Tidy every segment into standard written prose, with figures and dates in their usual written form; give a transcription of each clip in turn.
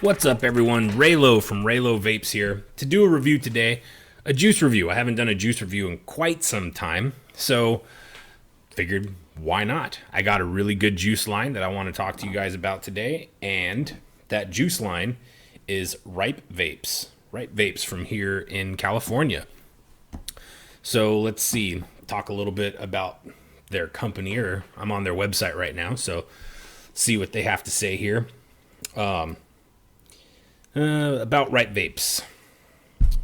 What's up, everyone? Raylo from Ripe Vapes here to do a review today, a juice review. I haven't done a juice review in quite some time, so figured why not? I got a really good juice line that I want to talk to you guys about today, and that juice line is Ripe Vapes. Ripe Vapes from here in California. So let's see, talk a little bit about their company, or I'm on their website right now, so see what they have to say here. About Ripe Vapes.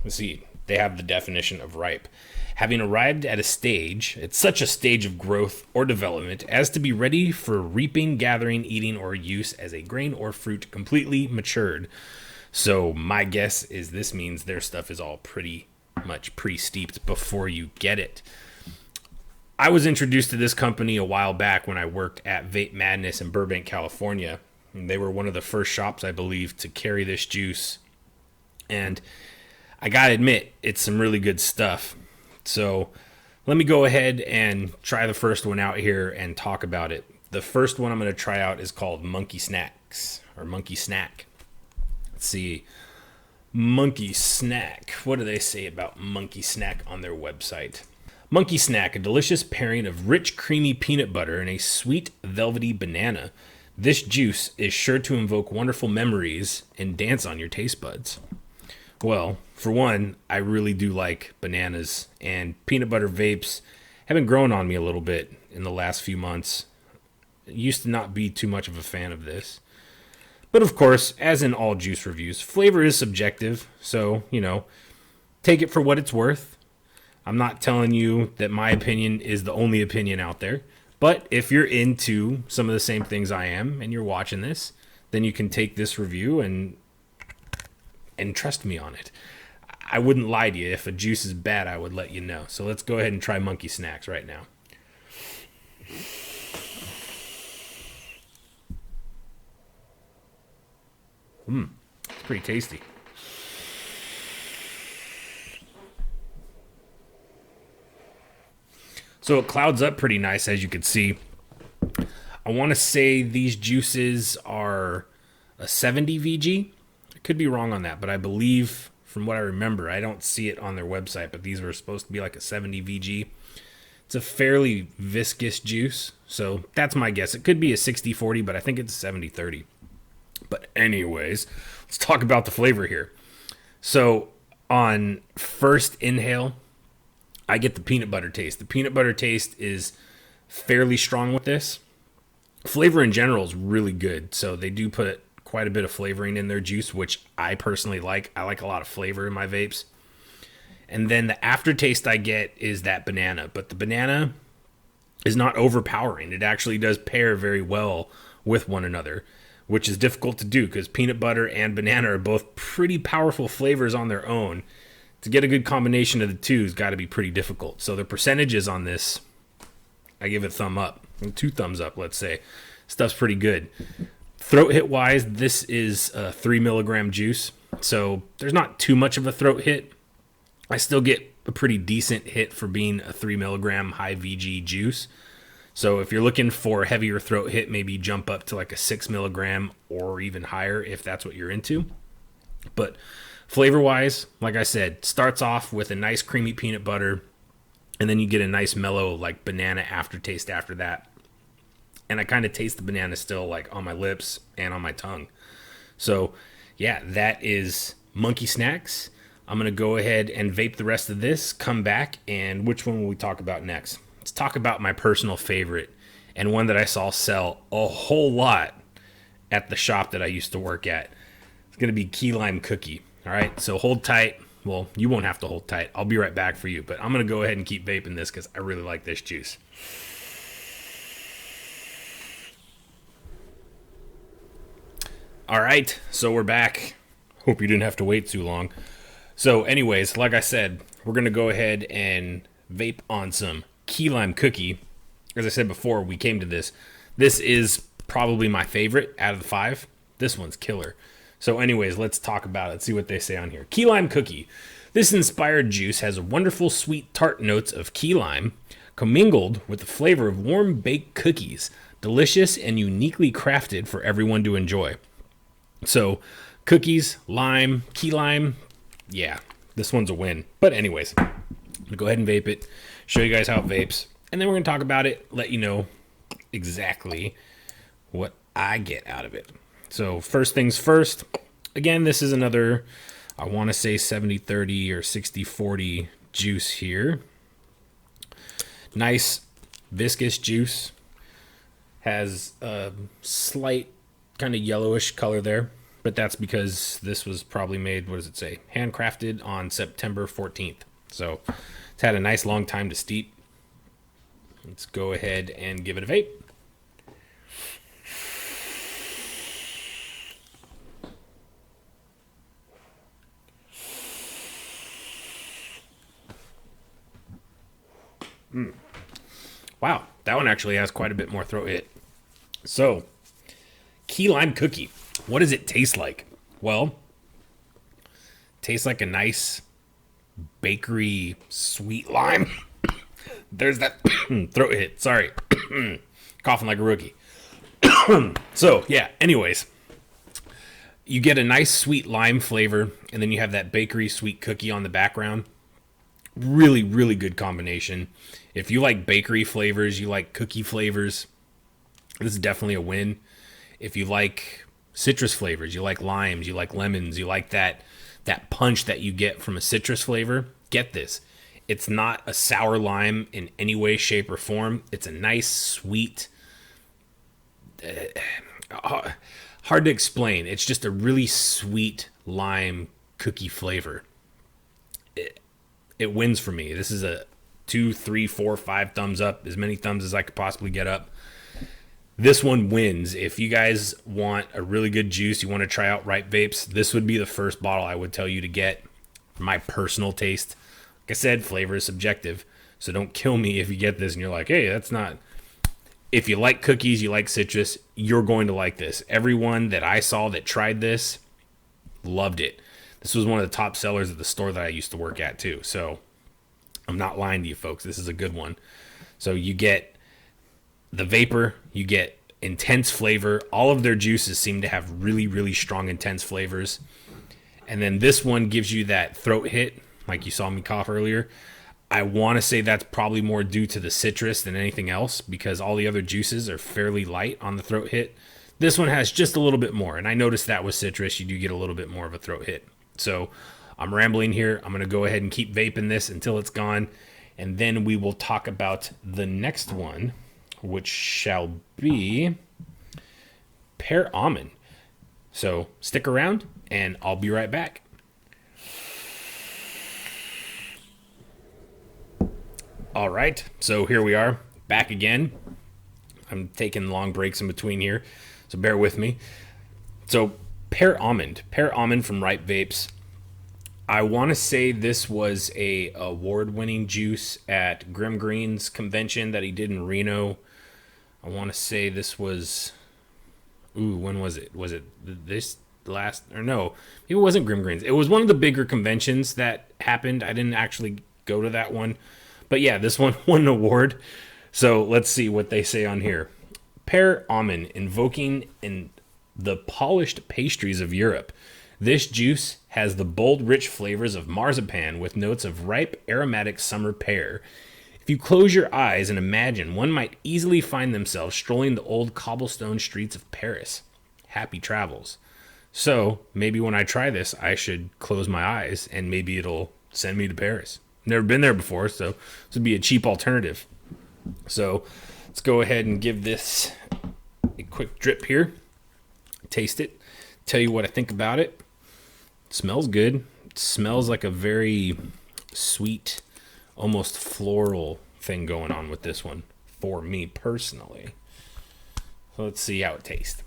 Let's see. They have the definition of ripe. Having arrived at a stage, it's such a stage of growth or development as to be ready for reaping, gathering, eating, or use as a grain or fruit completely matured. So my guess is this means their stuff is all pretty much pre-steeped before you get it. I was introduced to this company a while back when I worked at Vape Madness in Burbank, California. They were one of the first shops, I believe, to carry this juice. And I gotta admit, it's some really good stuff. So let me go ahead and try the first one out here and talk about it. The first one I'm going to try out is called Monkey Snacks, or Monkey Snack. Let's see. Monkey Snack. What do they say about Monkey Snack on their website? Monkey Snack, a delicious pairing of rich, creamy peanut butter and a sweet, velvety banana. This juice is sure to invoke wonderful memories and dance on your taste buds. Well, for one, I really do like bananas, and peanut butter vapes have been growing on me a little bit in the last few months. I used to not be too much of a fan of this. But of course, as in all juice reviews, flavor is subjective, so, take it for what it's worth. I'm not telling you that my opinion is the only opinion out there. But if you're into some of the same things I am and you're watching this, then you can take this review and trust me on it. I wouldn't lie to you. If a juice is bad, I would let you know. So let's go ahead and try Monkey Snacks right now. It's pretty tasty. So it clouds up pretty nice, as you can see. I want to say these juices are a 70 VG. I could be wrong on that, but I believe, from what I remember, I don't see it on their website, but these were supposed to be like a 70 VG. It's a fairly viscous juice, so that's my guess. It could be a 60-40, but I think it's a 70-30. But anyways, let's talk about the flavor here. So on first inhale, I get the peanut butter taste. The peanut butter taste is fairly strong with this. Flavor in general is really good. So they do put quite a bit of flavoring in their juice, which I personally like. I like a lot of flavor in my vapes. And then the aftertaste I get is that banana. But the banana is not overpowering. It actually does pair very well with one another, which is difficult to do because peanut butter and banana are both pretty powerful flavors on their own. To get a good combination of the two has got to be pretty difficult. So the percentages on this, I give it a thumb up. 2 thumbs up, let's say. Stuff's pretty good. Throat hit wise, this is a 3 milligram juice. So there's not too much of a throat hit. I still get a pretty decent hit for being a 3 milligram high VG juice. So if you're looking for a heavier throat hit, maybe jump up to like a 6 milligram or even higher if that's what you're into. But flavor-wise, like I said, starts off with a nice creamy peanut butter, and then you get a nice mellow like banana aftertaste after that. And I kind of taste the banana still like on my lips and on my tongue. So yeah, that is Monkey Snacks. I'm going to go ahead and vape the rest of this, come back, and which one will we talk about next? Let's talk about my personal favorite and one that I saw sell a whole lot at the shop that I used to work at. It's going to be Key Lime Cookie. All right, so hold tight. Well, you won't have to hold tight. I'll be right back for you, but I'm going to go ahead and keep vaping this because I really like this juice. All right, so we're back. Hope you didn't have to wait too long. So anyways, like I said, we're going to go ahead and vape on some Key Lime Cookie. As I said before, we came to this. This is probably my favorite out of the 5. This one's killer. So anyways, let's talk about it. See what they say on here. Key Lime Cookie. This inspired juice has wonderful sweet tart notes of key lime commingled with the flavor of warm baked cookies. Delicious and uniquely crafted for everyone to enjoy. So Cookies, lime, key lime. Yeah, this one's a win. But anyways, I'm going to go ahead and vape it, show you guys how it vapes, and then we're going to talk about it, let you know exactly what I get out of it. So first things first, again, this is another, I want to say 70-30 or 60-40 juice here. Nice viscous juice. Has a slight kind of yellowish color there, but that's because this was probably made, what does it say? Handcrafted on September 14th. So it's had a nice long time to steep. Let's go ahead and give it a vape. Wow, that one actually has quite a bit more throat hit. So, key lime cookie. What does it taste like? Well, tastes like a nice bakery sweet lime. There's that throat hit. Sorry. Coughing like a rookie. So, yeah, anyways. You get a nice sweet lime flavor, and then you have that bakery sweet cookie on the background. Really, really good combination. If you like bakery flavors, you like cookie flavors, this is definitely a win. If you like citrus flavors, you like limes, you like lemons, you like that punch that you get from a citrus flavor, get this. It's not a sour lime in any way, shape, or form. It's a nice, sweet, hard to explain. It's just a really sweet lime cookie flavor. It wins for me. This is a 2, 3, 4, 5 thumbs up, as many thumbs as I could possibly get up. This one wins. If you guys want a really good juice, you want to try out Ripe Vapes, this would be the first bottle I would tell you to get. My personal taste. Like I said, flavor is subjective, so don't kill me if you get this and you're like, hey, that's not... If you like cookies, you like citrus, you're going to like this. Everyone that I saw that tried this loved it. This was one of the top sellers at the store that I used to work at too, so... I'm not lying to you folks. This is a good one. So you get the vapor, you get intense flavor. All of their juices seem to have really, really strong, intense flavors. And then this one gives you that throat hit, like you saw me cough earlier. I want to say that's probably more due to the citrus than anything else, because all the other juices are fairly light on the throat hit. This one has just a little bit more, and I noticed that with citrus, you do get a little bit more of a throat hit. So I'm rambling here. I'm going to go ahead and keep vaping this until it's gone. And then we will talk about the next one, which shall be pear almond. So stick around and I'll be right back. All right. So here we are back again. I'm taking long breaks in between here, so bear with me. So pear almond from Ripe Vapes. I want to say this was a award-winning juice at Grim Green's convention that he did in Reno. I want to say this was... Ooh, when was it? Was it this last... Or no, it wasn't Grim Green's. It was one of the bigger conventions that happened. I didn't actually go to that one. But yeah, this one won an award. So let's see what they say on here. Pear almond, invoking in the polished pastries of Europe. This juice has the bold, rich flavors of marzipan with notes of ripe, aromatic summer pear. If you close your eyes and imagine, one might easily find themselves strolling the old cobblestone streets of Paris. Happy travels. So, maybe when I try this, I should close my eyes and maybe it'll send me to Paris. Never been there before, so this would be a cheap alternative. So, let's go ahead and give this a quick drip here. Taste it. Tell you what I think about it. Smells good. It smells like a very sweet, almost floral thing going on with this one for me personally. So let's see how it tastes.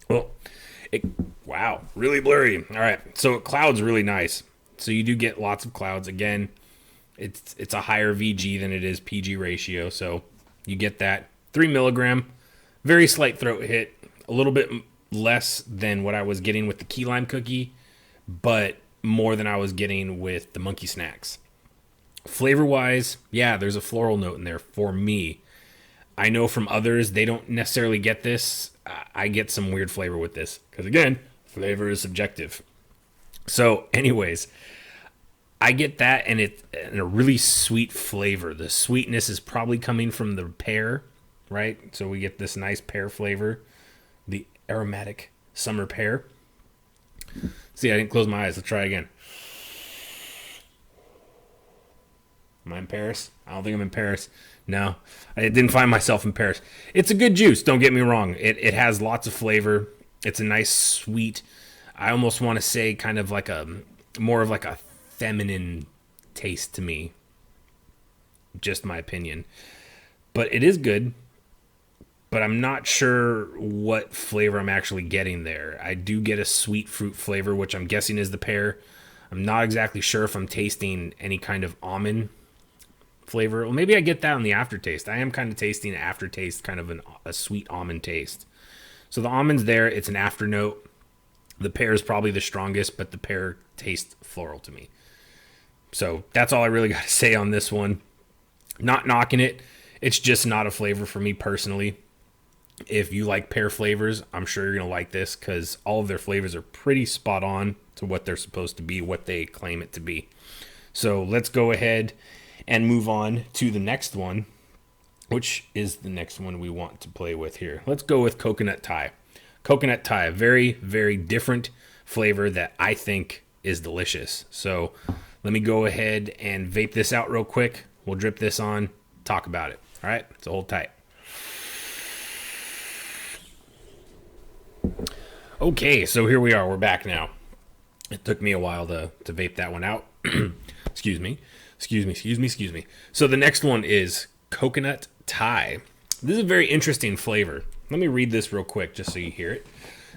Well, wow, really blurry. All right, so cloud's really nice. So you do get lots of clouds. Again, it's a higher VG than it is PG ratio, so you get that. 3 milligram, very slight throat hit, a little bit less than what I was getting with the key lime cookie, but more than I was getting with the Monkey Snacks. Flavor wise, yeah, there's a floral note in there for me. I know from others they don't necessarily get this. I get some weird flavor with this because, again, flavor is subjective. So, anyways, I get that, and it's a really sweet flavor. The sweetness is probably coming from the pear, right? So we get this nice pear flavor, the aromatic summer pear. See, I didn't close my eyes. Let's try again. Am I in Paris? I don't think I'm in Paris. No, I didn't find myself in Paris. It's a good juice, don't get me wrong. It has lots of flavor. It's a nice sweet, I almost want to say kind of like more of like a feminine taste to me. Just my opinion. But it is good. But I'm not sure what flavor I'm actually getting there. I do get a sweet fruit flavor, which I'm guessing is the pear. I'm not exactly sure if I'm tasting any kind of almond flavor. Well, maybe I get that on the aftertaste. I am kind of tasting an aftertaste, kind of a sweet almond taste. So the almond's there. It's an afternote. The pear is probably the strongest, but the pear tastes floral to me. So that's all I really got to say on this one. Not knocking it. It's just not a flavor for me personally. If you like pear flavors, I'm sure you're going to like this because all of their flavors are pretty spot on to what they're supposed to be, what they claim it to be. So let's go ahead and move on to the next one, which is the next one we want to play with here. Let's go with Coconut Thai. Coconut Thai, a very, very different flavor that I think is delicious. So let me go ahead and vape this out real quick. We'll drip this on, talk about it. All right, so hold tight. Okay, so here we are. We're back now. It took me a while to vape that one out. Excuse me. So the next one is Coconut Thai. This is a very interesting flavor. Let me read this real quick just so you hear it.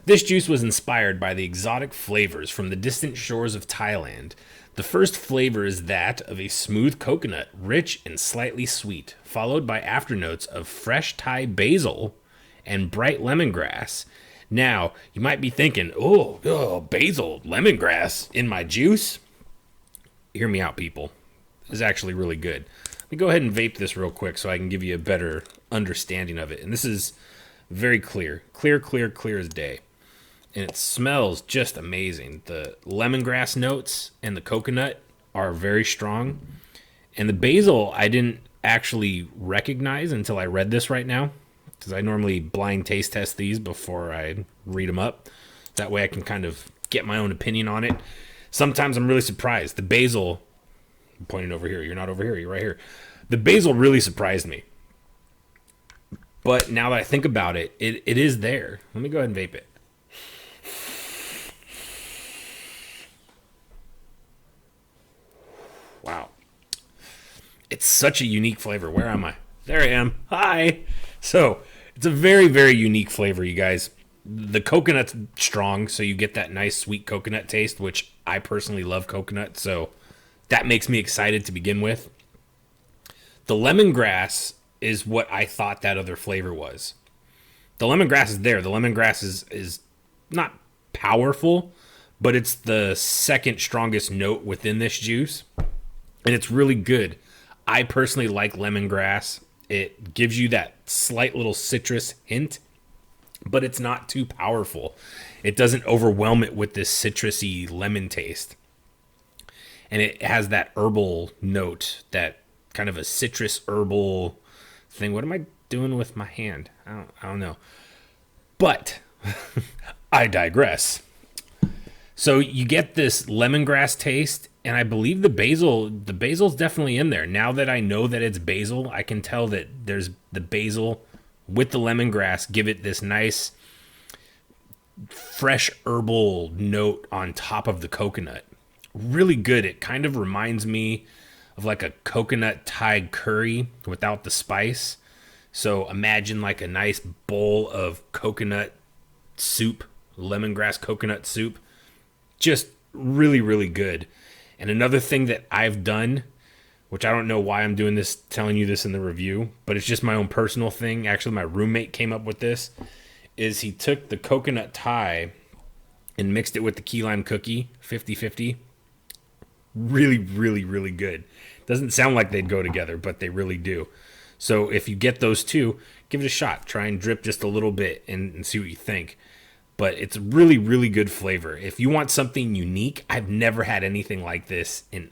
This juice was inspired by the exotic flavors from the distant shores of Thailand. The first flavor is that of a smooth coconut, rich and slightly sweet, followed by afternotes of fresh Thai basil and bright lemongrass. Now, you might be thinking, oh, basil, lemongrass in my juice? Hear me out, people. This is actually really good. Let me go ahead and vape this real quick so I can give you a better understanding of it. And this is very clear. Clear as day. And it smells just amazing. The lemongrass notes and the coconut are very strong. And the basil I didn't actually recognize until I read this right now, because I normally blind taste test these before I read them up. That way I can kind of get my own opinion on it. Sometimes I'm really surprised. The basil, I'm pointing over here. You're not over here. You're right here. The basil really surprised me. But now that I think about it, it is there. Let me go ahead and vape it. Wow. It's such a unique flavor. Where am I? There I am. Hi. So, it's a very, very unique flavor, you guys. The coconut's strong, so you get that nice sweet coconut taste, which I personally love coconut, so that makes me excited to begin with. The lemongrass is what I thought that other flavor was. The lemongrass is there. The lemongrass is not powerful, but it's the second strongest note within this juice, and it's really good. I personally like lemongrass. It gives you that slight little citrus hint, but it's not too powerful. It doesn't overwhelm it with this citrusy lemon taste. And it has that herbal note, that kind of a citrus herbal thing. What am I doing with my hand? I don't know. But I digress. So you get this lemongrass taste, and I believe the basil's definitely in there. Now that I know that it's basil, I can tell that there's the basil with the lemongrass give it this nice fresh herbal note on top of the coconut. Really good. It kind of reminds me of like a coconut Thai curry without the spice. So imagine like a nice bowl of coconut soup, lemongrass coconut soup. Just really, really good. And another thing that I've done, which I don't know why I'm doing this, telling you this in the review, but it's just my own personal thing. Actually, my roommate came up with this, is he took the coconut Thai and mixed it with the key lime cookie, 50-50. really, really, really good. Doesn't sound like they'd go together, but they really do. So if you get those two, give it a shot. Try and drip just a little bit and see what you think. But it's really, really good flavor. If you want something unique, I've never had anything like this in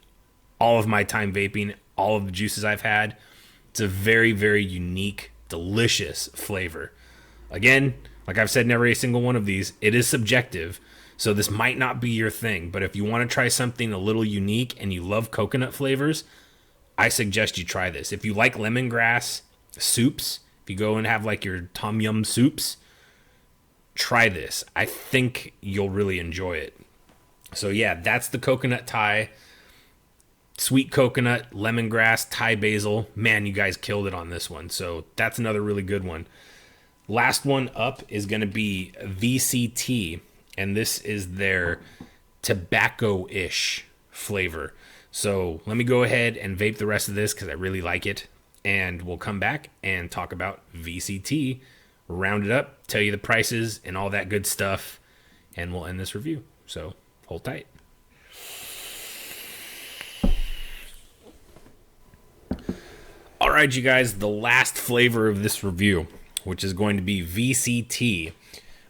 all of my time vaping, all of the juices I've had. It's a very, very unique, delicious flavor. Again, like I've said in every single one of these, it is subjective. So this might not be your thing. But if you want to try something a little unique and you love coconut flavors, I suggest you try this. If you like lemongrass soups, if you go and have like your tom yum soups, try this. I think you'll really enjoy it. So yeah, that's the coconut Thai. Sweet coconut, lemongrass, Thai basil. Man, you guys killed it on this one. So that's another really good one. Last one up is going to be VCT. And this is their tobacco-ish flavor. So let me go ahead and vape the rest of this because I really like it. And we'll come back and talk about VCT, round it up, tell you the prices and all that good stuff. And we'll end this review. So hold tight. All right, you guys, the last flavor of this review, which is going to be VCT,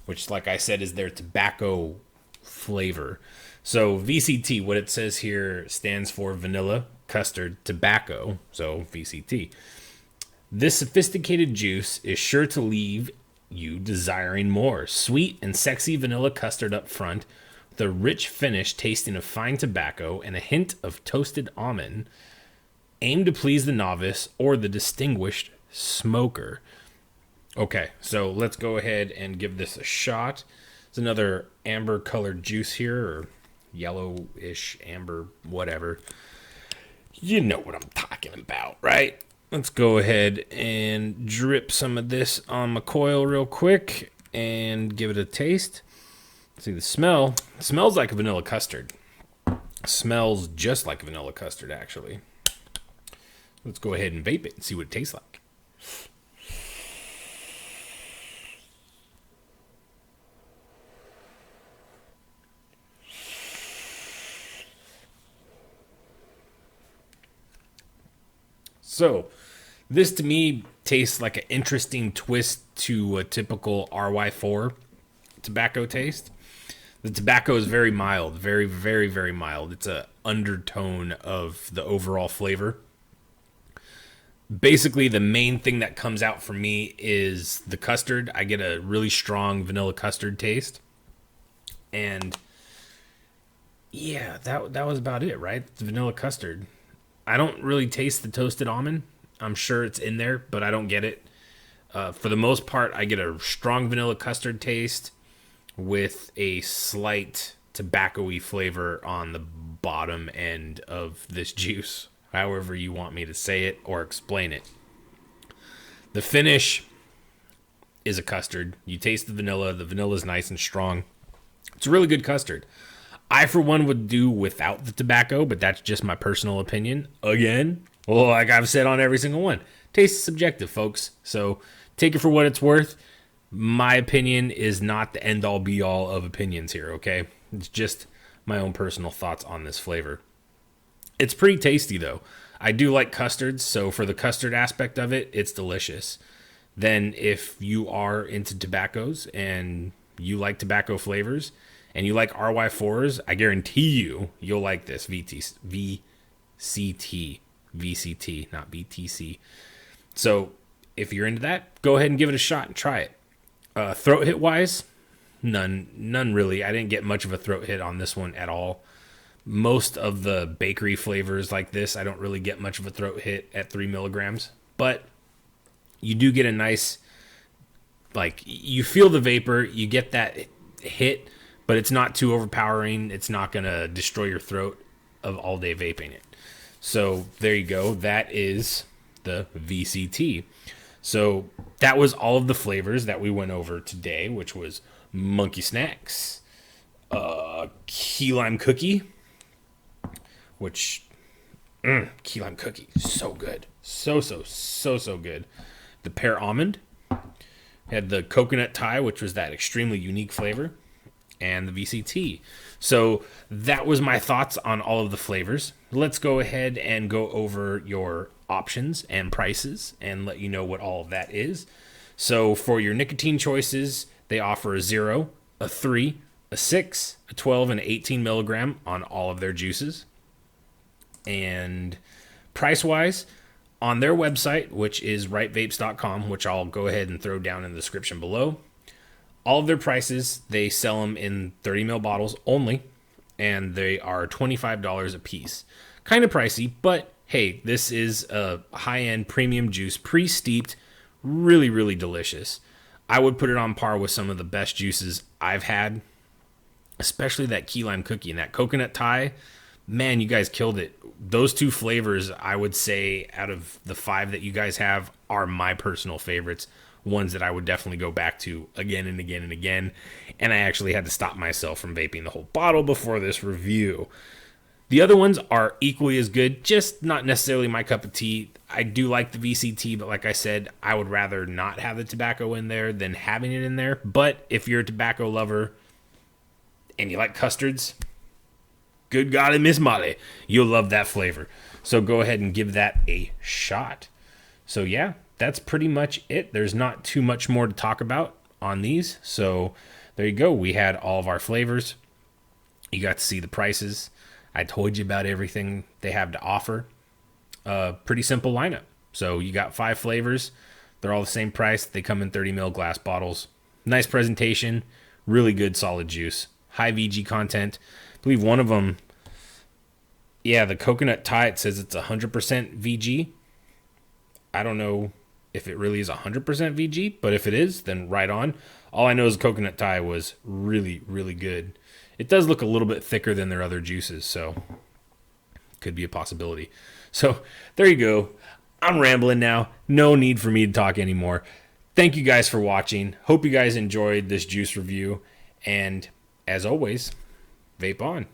which, like I said, is their tobacco flavor. So VCT, what it says here, stands for vanilla custard tobacco, so VCT. This sophisticated juice is sure to leave you desiring more. Sweet and sexy vanilla custard up front, with a rich finish tasting of fine tobacco and a hint of toasted almond. Aim to please the novice or the distinguished smoker. Okay, so let's go ahead and give this a shot. It's another amber colored juice here, or yellowish amber, whatever. You know what I'm talking about, right? Let's go ahead and drip some of this on my coil real quick and give it a taste. See the smell. It smells like a vanilla custard. It smells just like vanilla custard, actually. Let's go ahead and vape it and see what it tastes like. So, this to me tastes like an interesting twist to a typical RY4 tobacco taste. The tobacco is very mild, very, very, very mild. It's an undertone of the overall flavor. Basically, the main thing that comes out for me is the custard. I get a really strong vanilla custard taste. And yeah, that was about it, right? The vanilla custard. I don't really taste the toasted almond. I'm sure it's in there, but I don't get it. For the most part, I get a strong vanilla custard taste with a slight tobacco-y flavor on the bottom end of this juice, however you want me to say it or explain it. The finish is a custard. You taste the vanilla. The vanilla is nice and strong. It's a really good custard. I, for one, would do without the tobacco, but that's just my personal opinion. Again, well, like I've said on every single one, taste is subjective, folks. So take it for what it's worth. My opinion is not the end-all, be-all of opinions here, okay? It's just my own personal thoughts on this flavor. It's pretty tasty, though. I do like custards, so for the custard aspect of it, it's delicious. Then if you are into tobaccos and you like tobacco flavors, and you like RY4s, I guarantee you'll like this VCT, not BTC. So if you're into that, go ahead and give it a shot and try it. Throat hit wise, none really. I didn't get much of a throat hit on this one at all. Most of the bakery flavors like this, I don't really get much of a throat hit at 3 milligrams, but you do get a nice, like, you feel the vapor, you get that hit, but it's not too overpowering. It's not going to destroy your throat of all day vaping it. So there you go. That is the VCT. So that was all of the flavors that we went over today, which was Monkey Snacks, Key Lime Cookie, which, Key Lime Cookie, so good. So good. The Pear Almond. Had the Coconut Thai, which was that extremely unique flavor. and the VCT. So that was my thoughts on all of the flavors. Let's go ahead and go over your options and prices and let you know what all of that is. So for your nicotine choices, they offer a 0, a 3, a 6, a 12, and 18 milligram on all of their juices. And price-wise, on their website, which is ripevapes.com, which I'll go ahead and throw down in the description below, all of their prices, they sell them in 30 ml bottles only, and they are $25 a piece. Kind of pricey, but hey, this is a high-end premium juice, pre-steeped, really, really delicious. I would put it on par with some of the best juices I've had, especially that key lime cookie and that coconut Thai. Man, you guys killed it. Those two flavors, I would say, out of the 5 that you guys have, are my personal favorites. Ones that I would definitely go back to again and again and again. And I actually had to stop myself from vaping the whole bottle before this review. The other ones are equally as good, just not necessarily my cup of tea. I do like the VCT, but like I said, I would rather not have the tobacco in there than having it in there. But if you're a tobacco lover and you like custards, good golly, Miss Molly, you'll love that flavor. So go ahead and give that a shot. So yeah, that's pretty much it. There's not too much more to talk about on these. So there you go. We had all of our flavors. You got to see the prices. I told you about everything they have to offer. Pretty simple lineup. So you got 5 flavors. They're all the same price. They come in 30 ml glass bottles. Nice presentation. Really good solid juice. High VG content. I believe one of them, yeah, the coconut Thai, it says it's 100% VG. I don't know if it really is 100% VG, but if it is, then right on. All I know is coconut Thai was really, really good. It does look a little bit thicker than their other juices, so could be a possibility. So there you go. I'm rambling now. No need for me to talk anymore. Thank you guys for watching. Hope you guys enjoyed this juice review. And as always, vape on.